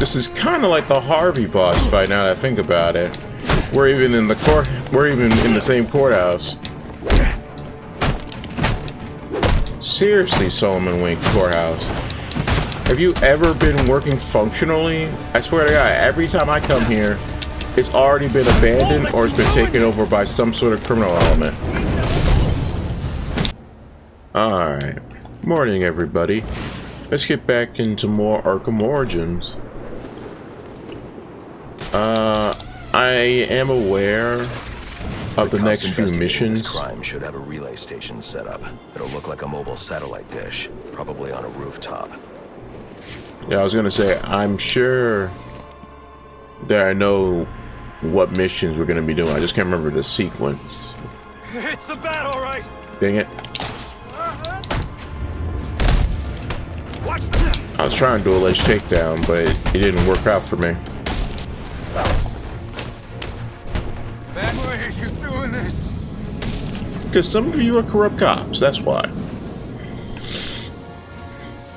This is kind of like the Harvey boss fight. Now that I think about it, we're even in the same courthouse. Seriously, Solomon Wink Courthouse. Have you ever been working functionally? I swear to God, every time I come here, it's already been abandoned or it's been taken over by some sort of criminal element. Alright. Morning, everybody. Let's get back into more Arkham Origins. I am aware of the next few missions. Crime should have a relay station set up. It'll look like a mobile satellite dish, probably on a rooftop. Yeah, I was gonna say, I'm sure that I know what missions we're gonna be doing. I just can't remember the sequence. It's the battle, right? Dang it. I was trying to do a ledge takedown, but it didn't work out for me. Why are you doing this? Because some of you are corrupt cops, that's why.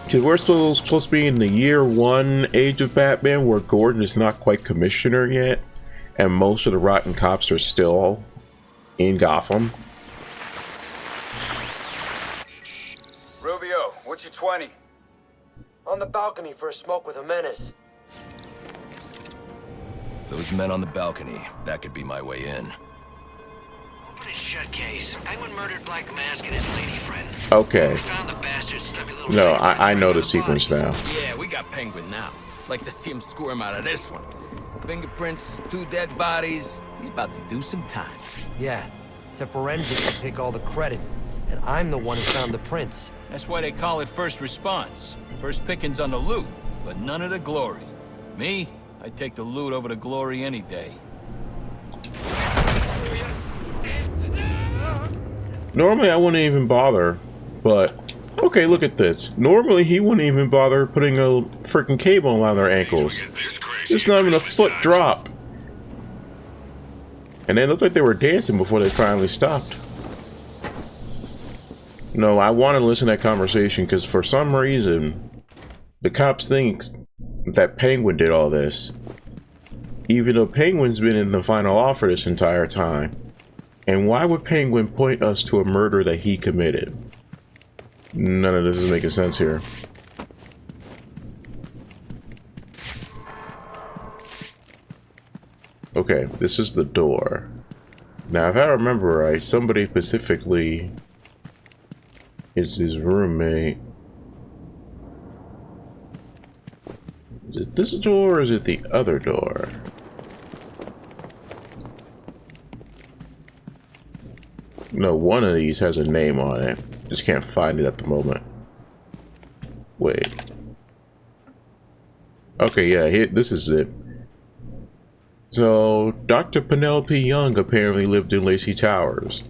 Because we're supposed to be in the year one age of Batman, where Gordon is not quite commissioner yet, and most of the rotten cops are still in Gotham. Rubio, what's your 20? On the balcony for a smoke with a menace. Those men on the balcony, that could be my way in. Open and shut case. Penguin murdered Black Mask and his lady friend. Okay. We found the bastard's stubby little No, fingerprints I know right the on sequence body. now. Yeah, we got Penguin now. Like to see him squirm out of this one. Fingerprints, 2 dead bodies. He's about to do some time. Yeah, except forensics will take all the credit. And I'm the one who found the prints. That's why they call it first response. First pickings on the loot, but none of the glory. Me, I'd take the loot over the glory any day. Normally I wouldn't even bother, but okay, look at this. Normally he wouldn't even bother putting a freaking cable around their ankles. It's not even a foot drop. And they looked like they were dancing before they finally stopped. No, I want to listen to that conversation because for some reason the cops think that Penguin did all this, even though Penguin's been in the final offer this entire time. And why would Penguin point us to a murder that he committed? None of this is making sense here. Okay, this is the door. Now, if I remember right, somebody specifically is his roommate. Is it this door or is it the other door? No, one of these has a name on it. Just can't find it at the moment. Wait. Okay, yeah, this is it. So, Dr. Penelope Young apparently lived in Lacey Towers.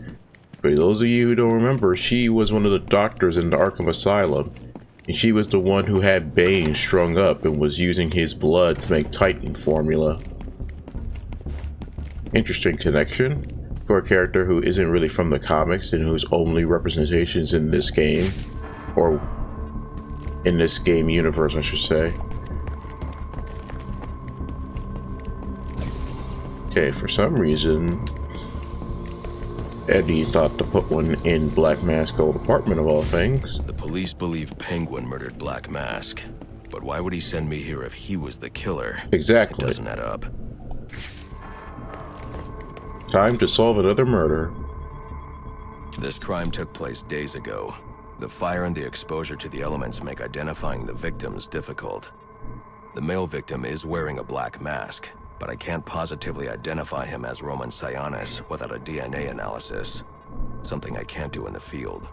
For those of you who don't remember, she was one of the doctors in the Arkham Asylum. And she was the one who had Bane strung up and was using his blood to make Titan formula. Interesting connection for a character who isn't really from the comics and whose only representations in this game, or in this game universe I should say. Okay, for some reason Eddie thought to put one in Black Mask's old apartment of all things. The police believe Penguin murdered Black Mask, but why would he send me here if he was the killer? Exactly. It doesn't add up. Time to solve another murder. This crime took place days ago. The fire and the exposure to the elements make identifying the victims difficult. The male victim is wearing a black mask, but I can't positively identify him as Roman Sionis without a DNA analysis. Something I can't do in the field.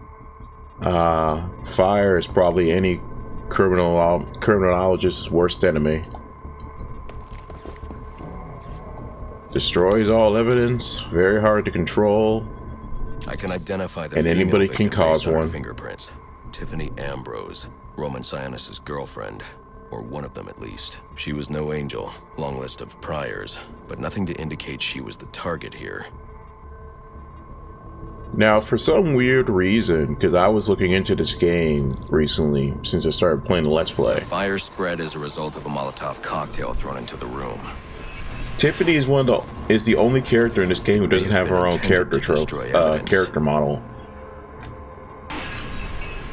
Fire is probably any criminologist's worst enemy. Destroys all evidence, very hard to control. I can identify the and female anybody victim can cause based on her one. fingerprints. Tiffany Ambrose, Roman Sionis' girlfriend, or one of them at least. She was no angel, long list of priors, but nothing to indicate she was the target here. Now, for some weird reason, because I was looking into this game recently since I started playing the Let's Play, Fire spread as a result of a Molotov cocktail thrown into the room. Tiffany is is the only character in this game who doesn't have her own character character model.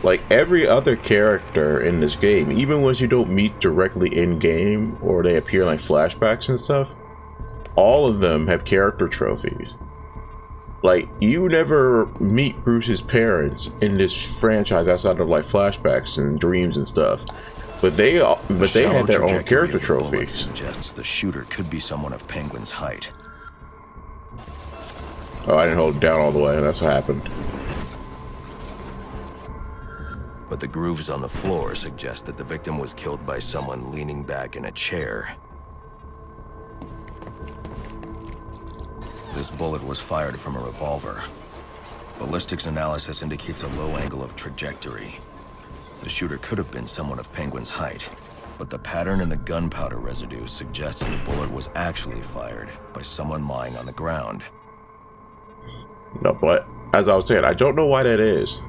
Like every other character in this game, even ones you don't meet directly in game or they appear like flashbacks and stuff, all of them have character trophies. Like, you never meet Bruce's parents in this franchise outside of like flashbacks and dreams and stuff, but they had their own character trophies. Suggests the shooter could be someone of Penguin's height. Oh, I didn't hold it down all the way. That's what happened. But the grooves on the floor suggest that the victim was killed by someone leaning back in a chair. This bullet was fired from a revolver. Ballistics analysis indicates a low angle of trajectory. The shooter could have been someone of Penguin's height, but the pattern in the gunpowder residue suggests the bullet was actually fired by someone lying on the ground. No, but as I was saying, I don't know why that is.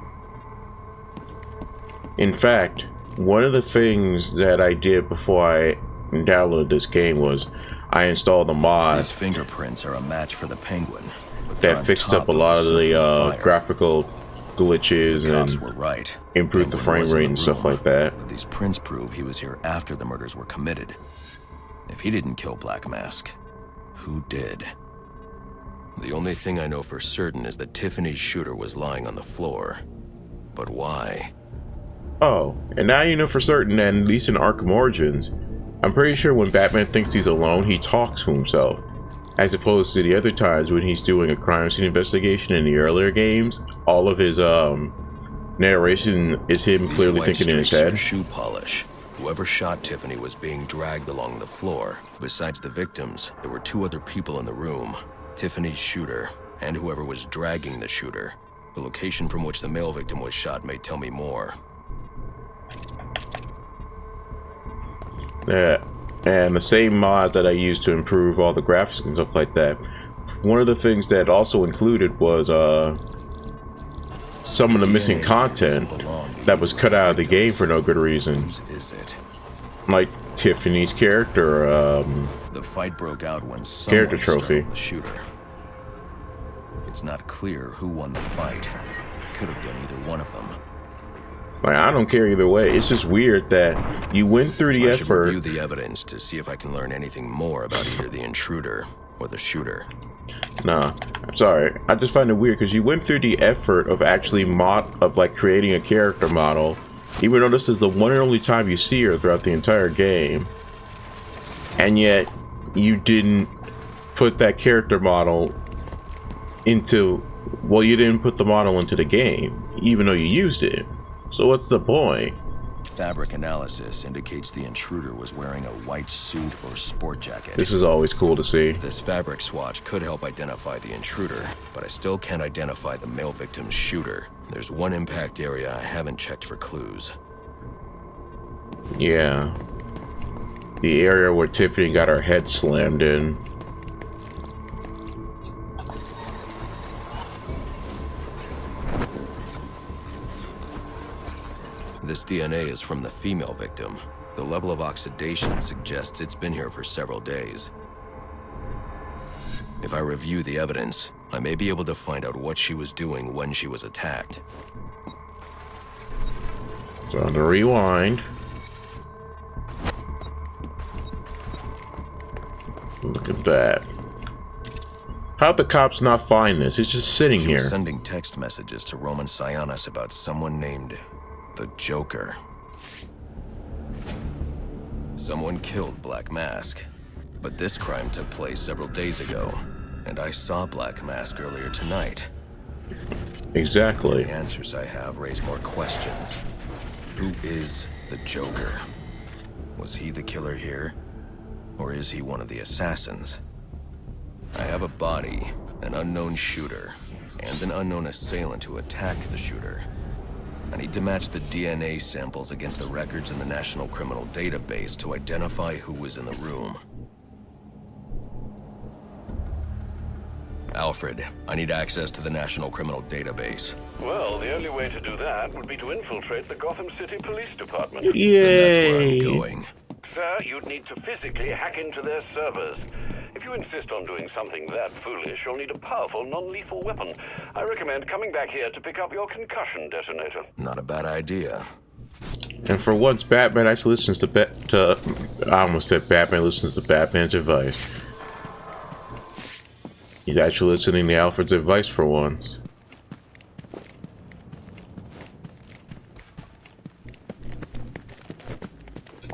In fact, one of the things that I did before I downloaded this game was I installed a mod. These fingerprints are a match for the Penguin. That fixed up a lot of the graphical glitches and improved the frame rate and stuff like that. But these prints prove he was here after the murders were committed. If he didn't kill Black Mask, who did? The only thing I know for certain is that Tiffany's shooter was lying on the floor. But why? Oh, and now you know for certain that at least in Arkham Origins, I'm pretty sure when Batman thinks he's alone, he talks to himself. As opposed to the other times when he's doing a crime scene investigation in the earlier games, all of his narration is him clearly thinking in his head. Shoe polish. Whoever shot Tiffany was being dragged along the floor. Besides the victims, there were two other people in the room. Tiffany's shooter, and whoever was dragging the shooter. The location from which the male victim was shot may tell me more. Yeah, and the same mod that I used to improve all the graphics and stuff like that. One of the things that also included was some of the missing content that was cut out of the game for no good reason. Like Tiffany's character, the fight broke out when character trophy. The shooter. It's not clear who won the fight. It could have been either one of them. Like, I don't care either way. It's just weird that you went through the effort. I should review the evidence to see if I can learn anything more about either the intruder or the shooter. Nah, I'm sorry. I just find it weird because you went through the effort of actually creating a character model, even though this is the one and only time you see her throughout the entire game, and yet you didn't put that character model into. Well, you didn't put the model into the game, even though you used it. So what's the point? Fabric analysis indicates the intruder was wearing a white suit or sport jacket. This is always cool to see. This fabric swatch could help identify the intruder, but I still can't identify the male victim's shooter. There's one impact area I haven't checked for clues. Yeah. The area where Tiffany got her head slammed in. This DNA is from the female victim. The level of oxidation suggests it's been here for several days. If I review the evidence, I may be able to find out what she was doing when she was attacked. So to rewind. Look at that. How'd the cops not find this? It's just sitting here. Sending text messages to Roman Sionis about someone named the Joker. Someone killed Black Mask, but this crime took place several days ago, and I saw Black Mask earlier tonight. Exactly. The answers I have raise more questions. Who is the Joker? Was he the killer here, or is he one of the assassins? I have a body, an unknown shooter, and an unknown assailant who attacked the shooter. I need to match the DNA samples against the records in the National Criminal Database to identify who was in the room. Alfred, I need access to the National Criminal Database. Well, the only way to do that would be to infiltrate the Gotham City Police Department. Then that's where I'm Yay! going. Sir, you'd need to physically hack into their servers. If you insist on doing something that foolish, you'll need a powerful, non-lethal weapon. I recommend coming back here to pick up your concussion detonator. Not a bad idea. And for once, Batman actually listens to I almost said Batman listens to Batman's advice. He's actually listening to Alfred's advice for once.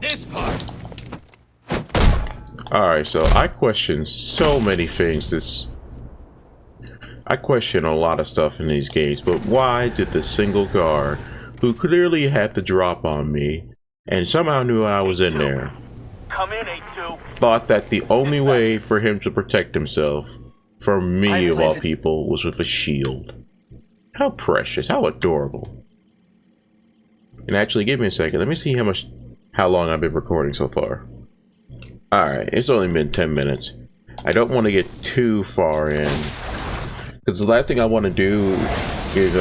This part. Alright, so I question so many things I question a lot of stuff in these games, but why did the single guard, who clearly had the drop on me, and somehow knew I was in there, Come in, 8-2. thought that the only way for him to protect himself from me of all people was with a shield? How precious, how adorable. And actually, give me a second, let me see how long I've been recording so far. Alright, it's only been 10 minutes. I don't want to get too far in, because the last thing I want to do is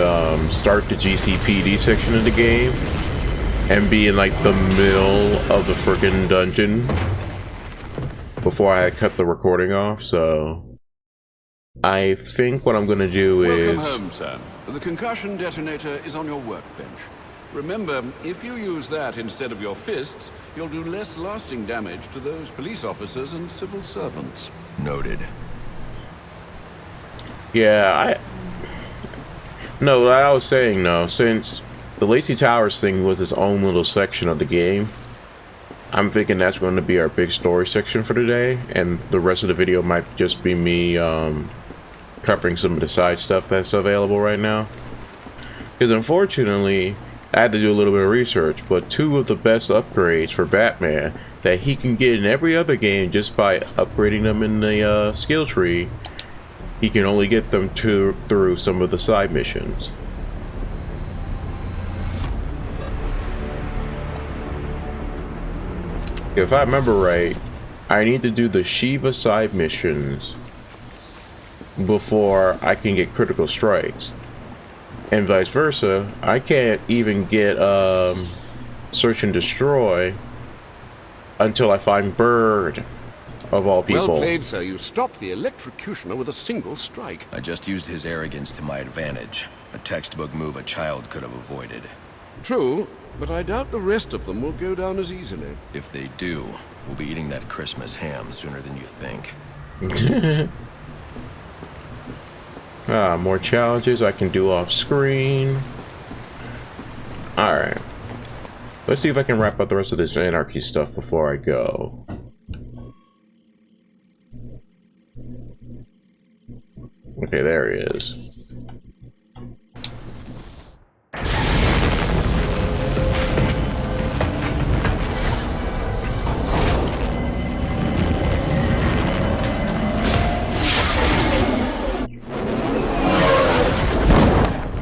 start the GCPD section of the game and be in like the middle of the freaking dungeon before I cut the recording off. So I think what I'm gonna do is... Welcome home, sir. The concussion detonator is on your workbench. Remember, if you use that instead of your fists, you'll do less lasting damage to those police officers and civil servants. Noted. Yeah, no, what I was saying though, since the Lacey Towers thing was its own little section of the game, I'm thinking that's going to be our big story section for today, and the rest of the video might just be me covering some of the side stuff that's available right now. Because unfortunately, I had to do a little bit of research, but two of the best upgrades for Batman that he can get in every other game just by upgrading them in the skill tree, he can only get them through some of the side missions. If I remember right, I need to do the Shiva side missions before I can get critical strikes. And vice versa, I can't even get search and destroy until I find Bird, of all people. Well played, sir. You stopped the electrocutioner with a single strike. I just used his arrogance to my advantage. A textbook move a child could have avoided. True, but I doubt the rest of them will go down as easily. If they do, we'll be eating that Christmas ham sooner than you think. More challenges I can do off screen. Alright. Let's see if I can wrap up the rest of this anarchy stuff before I go. Okay, there he is.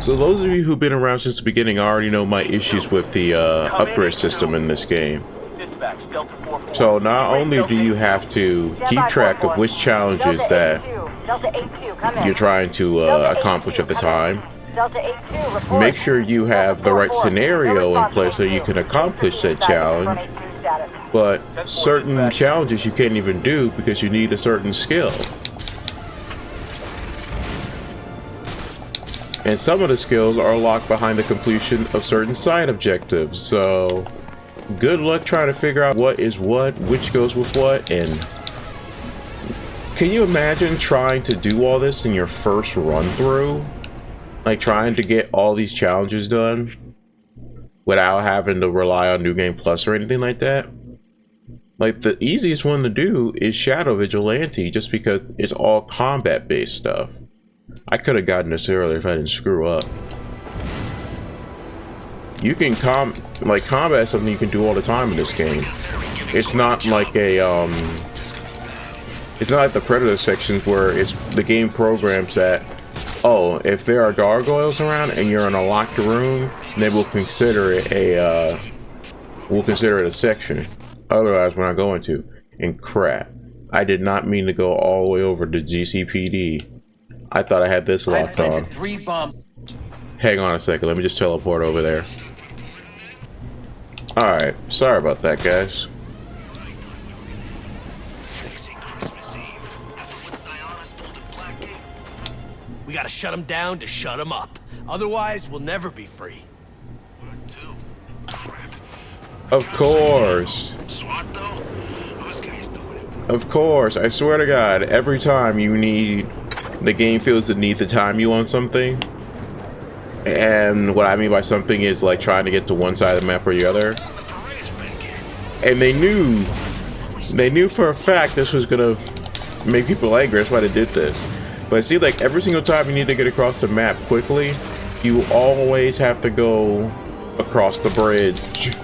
So those of you who've been around since the beginning already know my issues with the upgrade system in this game. So not only do you have to keep track of which challenges that you're trying to accomplish at the time, make sure you have the right scenario in place so you can accomplish that challenge, but certain challenges you can't even do because you need a certain skill. And some of the skills are locked behind the completion of certain side objectives, so good luck trying to figure out what is what, which goes with what, and can you imagine trying to do all this in your first run through? Like trying to get all these challenges done without having to rely on New Game Plus or anything like that? Like the easiest one to do is Shadow Vigilante, just because it's all combat based stuff. I could have gotten this earlier if I didn't screw up. You can combat is something you can do all the time in this game. It's not like a it's not like the Predator sections where it's the game programs that, oh, if there are gargoyles around and you're in a locked room, then we'll consider it a section. Otherwise, we're not going to. And crap, I did not mean to go all the way over to GCPD I thought I had this I locked planted on. 3 bombs. Hang on a second. Let me just teleport over there. Alright. Sorry about that, guys. We gotta shut them down to shut them up. Otherwise, we'll never be free. Of course. Of course. I swear to God, every time you need... The game feels the need to time you on something. And what I mean by something is like trying to get to one side of the map or the other. And they knew for a fact this was gonna make people angry. That's why they did this. But it seems like every single time you need to get across the map quickly, you always have to go across the bridge.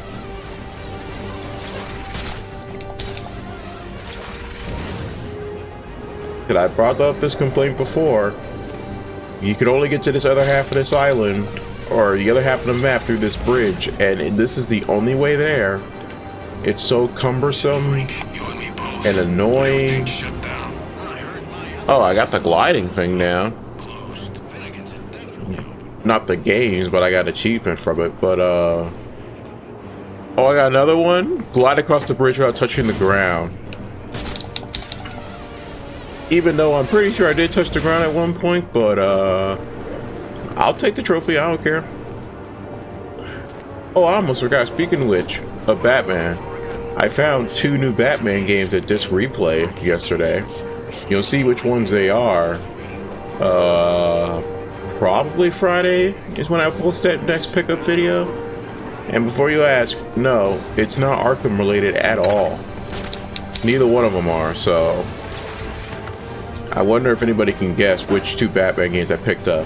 And I brought up this complaint before. You could only get to this other half of this island, or the other half of the map through this bridge, and this is the only way there. It's so cumbersome and annoying. Oh, I got the gliding thing now. Not the games, but I got achievement from it. But oh, I got another one. Glide across the bridge without touching the ground. Even though I'm pretty sure I did touch the ground at one point, but I'll take the trophy. I don't care. Oh, I almost forgot. Speaking of which, of Batman, I found 2 new Batman games at Disc Replay yesterday. You'll see which ones they are. Probably Friday is when I post that next pickup video. And before you ask, no, it's not Arkham related at all. Neither one of them are, so I wonder if anybody can guess which 2 Batman games I picked up.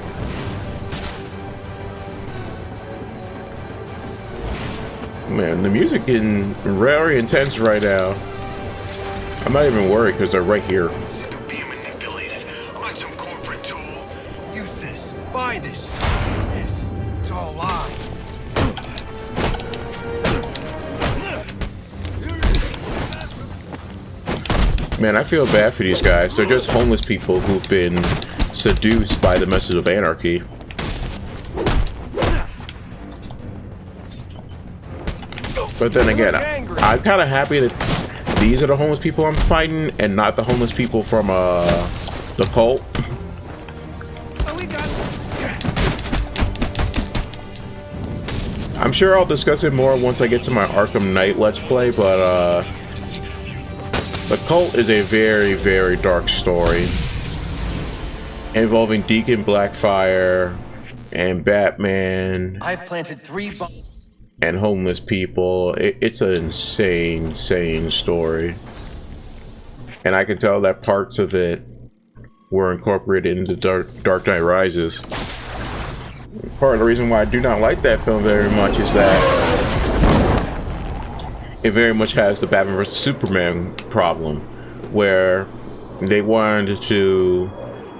Man, the music is very intense right now. I'm not even worried because they're right here. Use this. Buy this. Eat this. It's all lies. Man, I feel bad for these guys. They're just homeless people who've been seduced by the message of anarchy. But then again, I'm kind of happy that these are the homeless people I'm fighting and not the homeless people from the cult. I'm sure I'll discuss it more once I get to my Arkham Knight Let's Play, but the cult is a very, very dark story involving Deacon Blackfire and Batman. I've planted 3 bombs. And homeless people. It's an insane, insane story. And I can tell that parts of it were incorporated into Dark Knight Rises. Part of the reason why I do not like that film very much is that it very much has the Batman vs Superman problem, where they wanted to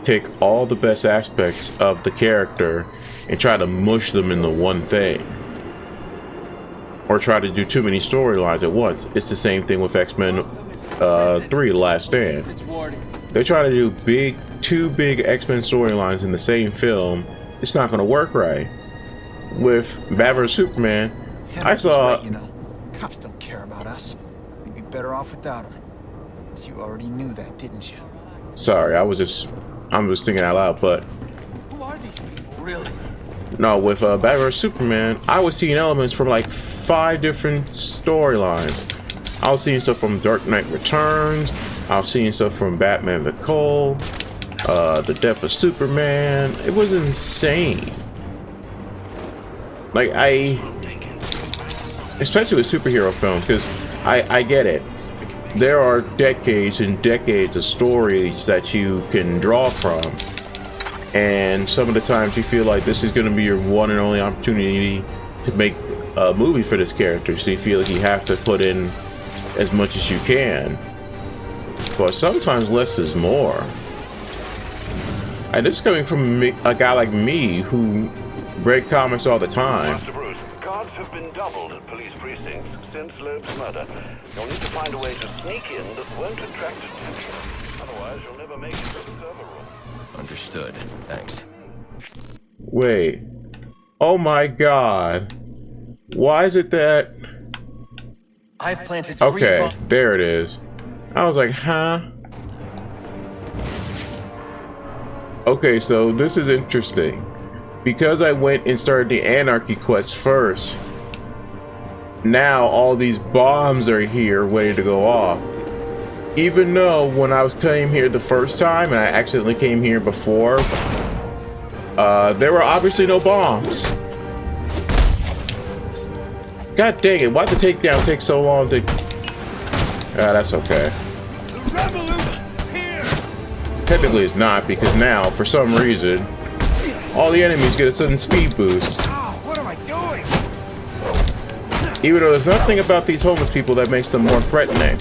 take all the best aspects of the character and try to mush them into one thing. Or try to do too many storylines at once. It's the same thing with X-Men 3, Last Stand. They try to do 2 big X-Men storylines in the same film. It's not going to work right. With Batman vs Superman, I saw... Right, you know, cops don't care about us. We'd be better off without them. You already knew that, didn't you? Sorry, I'm just thinking out loud, but... Who are these people, really? No, with Batman vs Superman, I was seeing elements from like 5 different storylines. I was seeing stuff from Dark Knight Returns. I was seeing stuff from Batman the Cult, the Death of Superman. It was insane. Like especially with superhero films, because I get it. There are decades and decades of stories that you can draw from. And some of the times you feel like this is going to be your one and only opportunity to make a movie for this character. So you feel like you have to put in as much as you can. But sometimes less is more. And this is coming from a guy like me who read comics all the time. Master Bruce, guards have been doubled at police precincts since Loeb's murder. You'll need to find a way to sneak in that won't attract attention. Otherwise, you'll never make it to the server room. Understood. Thanks. Wait. Oh my god. Why is it that... I've planted 3 Okay, bombs. there it is. I was like, huh? Okay, so this is interesting. Because I went and started the Anarchy quest first, now all these bombs are here waiting to go off. Even though when I came here the first time, and I accidentally came here before, there were obviously no bombs. God dang it, why'd the takedown take so long to... Ah, that's okay. Technically it's not, because now, for some reason, all the enemies get a sudden speed boost. What am I doing? Even though there's nothing about these homeless people that makes them more threatening.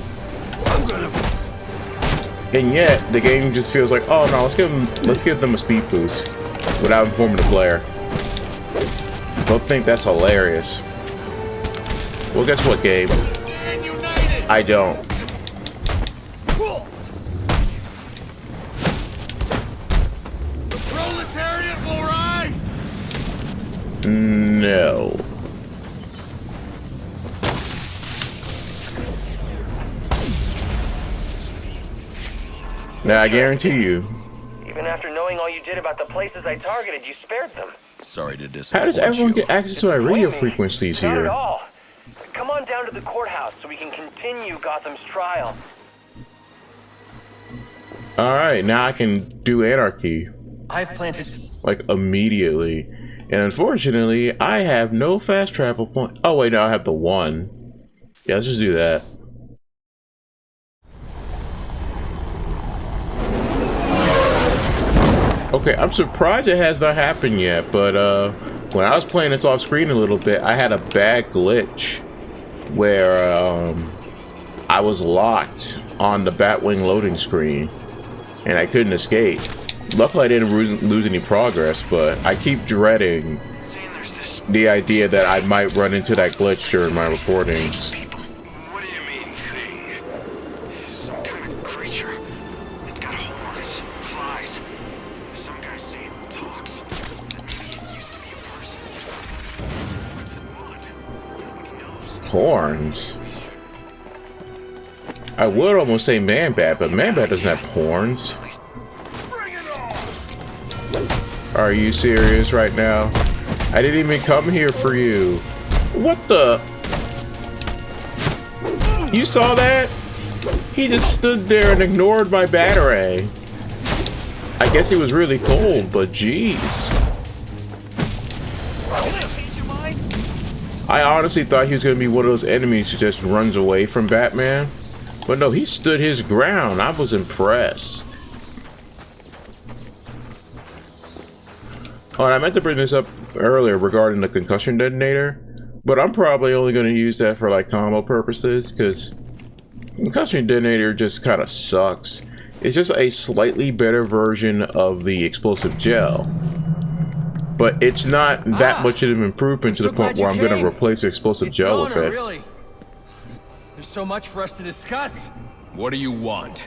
And yet, the game just feels like, oh no, let's give them a speed boost without informing the player. Don't think that's hilarious. Well, guess what, game? I don't. The proletariat will rise! No. Now, I guarantee you. Even after knowing all you did about the places I targeted, you spared them. Sorry to disappoint How does everyone you. get access to our radio frequencies Not at here? all. Come on down to the courthouse so we can continue Gotham's trial. Alright, now I can do Anarchy. I've planted. Like, immediately. And unfortunately, I have no fast travel point. Oh, wait, no, I have the one. Yeah, let's just do that. Okay, I'm surprised it has not happened yet, but when I was playing this off screen a little bit, I had a bad glitch where I was locked on the Batwing loading screen and I couldn't escape. Luckily I didn't lose any progress, but I keep dreading the idea that I might run into that glitch during my recordings. What do you mean, thing? Some kind of creature. It's got horns, flies. Some guy saying it talks. Maybe it used to be a person. What's it want? Nobody knows. Horns? I would almost say Man-Bat, but Man-Bat doesn't have horns. Are you serious right now? I didn't even come here for you. What the? You saw that? He just stood there and ignored my batarang. I guess he was really cold, but jeez. I honestly thought he was going to be one of those enemies who just runs away from Batman. But no, he stood his ground. I was impressed. Oh, and I meant to bring this up earlier regarding the concussion detonator, but I'm probably only going to use that for like combo purposes, because concussion detonator just kind of sucks. It's just a slightly better version of the explosive gel, but it's not that much of an improvement to the point where I'm going to replace the explosive gel with it. Really. There's so much for us to discuss. What do you want?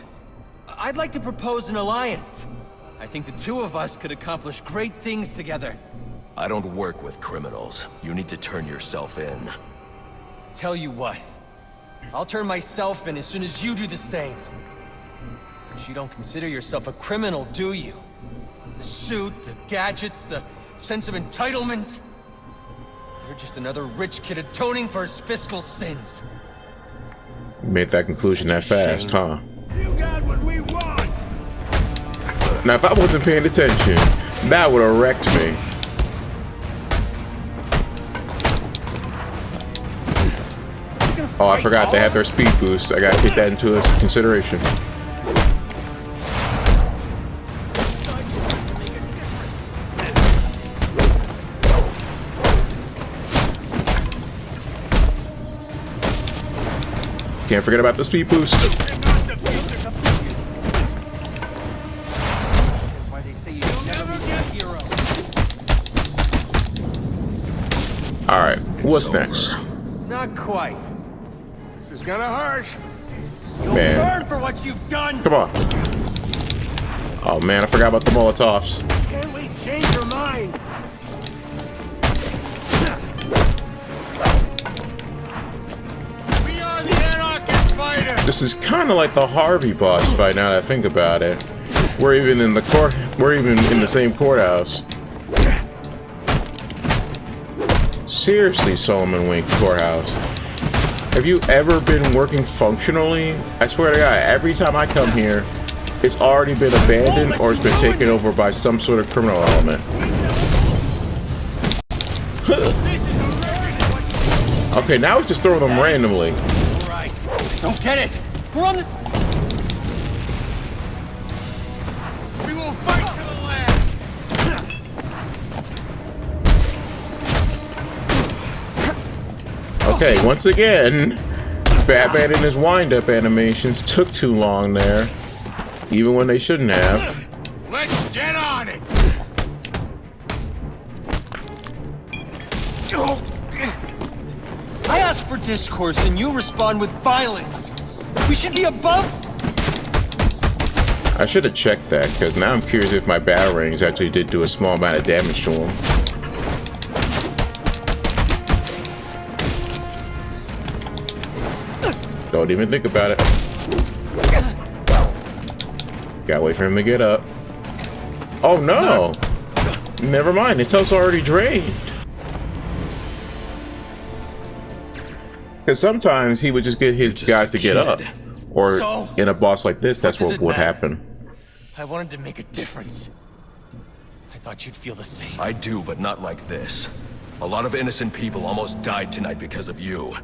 I'd like to propose an alliance. I think the two of us could accomplish great things together. I don't work with criminals. You need to turn yourself in. Tell you what, I'll turn myself in as soon as you do the same. But you don't consider yourself a criminal, do you? The suit, the gadgets, the sense of entitlement. You're just another rich kid atoning for his fiscal sins. You made that conclusion that fast, huh? You got what we want! Now, if I wasn't paying attention, that would have wrecked me. Oh, I forgot they have their speed boost. I gotta take that into consideration. Can't forget about the speed boost. Alright, what's next? Not quite. This is gonna hurt. You'll Man. burn for what you've done. Come on. Oh man, I forgot about the Molotovs. Can't we change your mind? We are the anarchist fighters! This is kind of like the Harvey boss fight now that I think about it. We're even in the same courthouse. Seriously, Solomon Wink Courthouse. Have you ever been working functionally? I swear to God, every time I come here, it's already been abandoned or it's been taken over by some sort of criminal element. Okay, now it's just throwing them randomly. Alright, don't get it! We're on the... We will fight to the last! Okay, once again, Batman and his wind-up animations took too long there, even when they shouldn't have. Let's get on it! I ask for discourse and you respond with violence. We should be above... I should have checked that, because now I'm curious if my batarangs actually did do a small amount of damage to him. Don't even think about it. Gotta wait for him to get up. Oh no! Never mind, his health's already drained. Because sometimes he would just get his guys to get up. Or So, in a boss like this, that's what does what it would matter? happen. I wanted to make a difference. I thought you'd feel the same. I do, but not like this. A lot of innocent people almost died tonight because of you.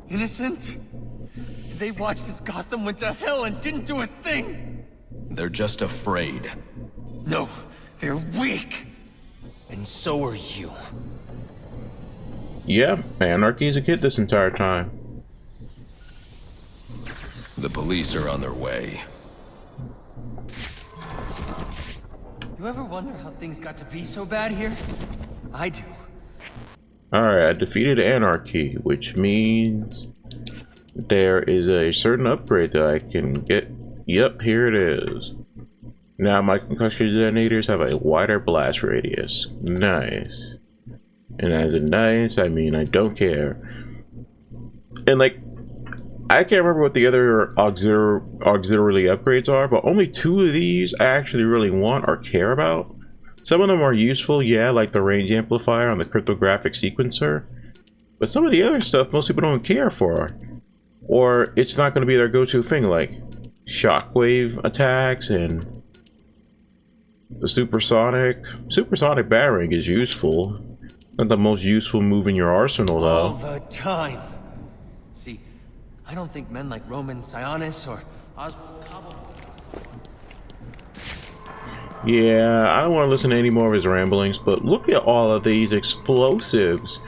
Innocent? They watched as Gotham went to hell and didn't do a thing! They're just afraid. No, they're weak! And so are you. Yeah, Anarchy's a kid this entire time. The police are on their way. You ever wonder how things got to be so bad here? I do. Alright, I defeated Anarchy, which means there is a certain upgrade that I can get. Yep, here it is. Now my concussion detonators have a wider blast radius. Nice. And as in nice, I mean I don't care. And like, I can't remember what the other auxiliary upgrades are, but only 2 of these I actually really want or care about. Some of them are useful, yeah, like the range amplifier on the cryptographic sequencer. But some of the other stuff most people don't care for. Or it's not going to be their go-to thing, like shockwave attacks and the supersonic battering is useful. Not the most useful move in your arsenal, All though. the time. See, I don't think men like Roman Sionis or Yeah, I don't want to listen to any more of his ramblings, but look at all of these explosives.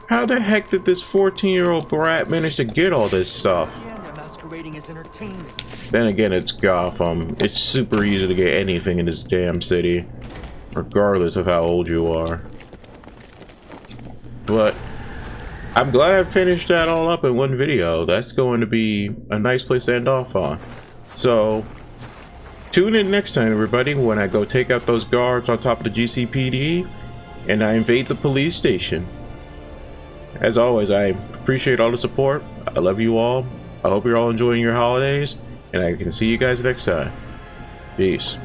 How the heck did this 14-year-old brat manage to get all this stuff? Yeah, they're masquerading as entertainment. Then again, it's Gotham. It's super easy to get anything in this damn city, regardless of how old you are. But I'm glad I finished that all up in one video. That's going to be a nice place to end off on. So tune in next time, everybody, when I go take out those guards on top of the GCPD and I invade the police station. As always, I appreciate all the support. I love you all. I hope you're all enjoying your holidays, and I can see you guys next time. Peace.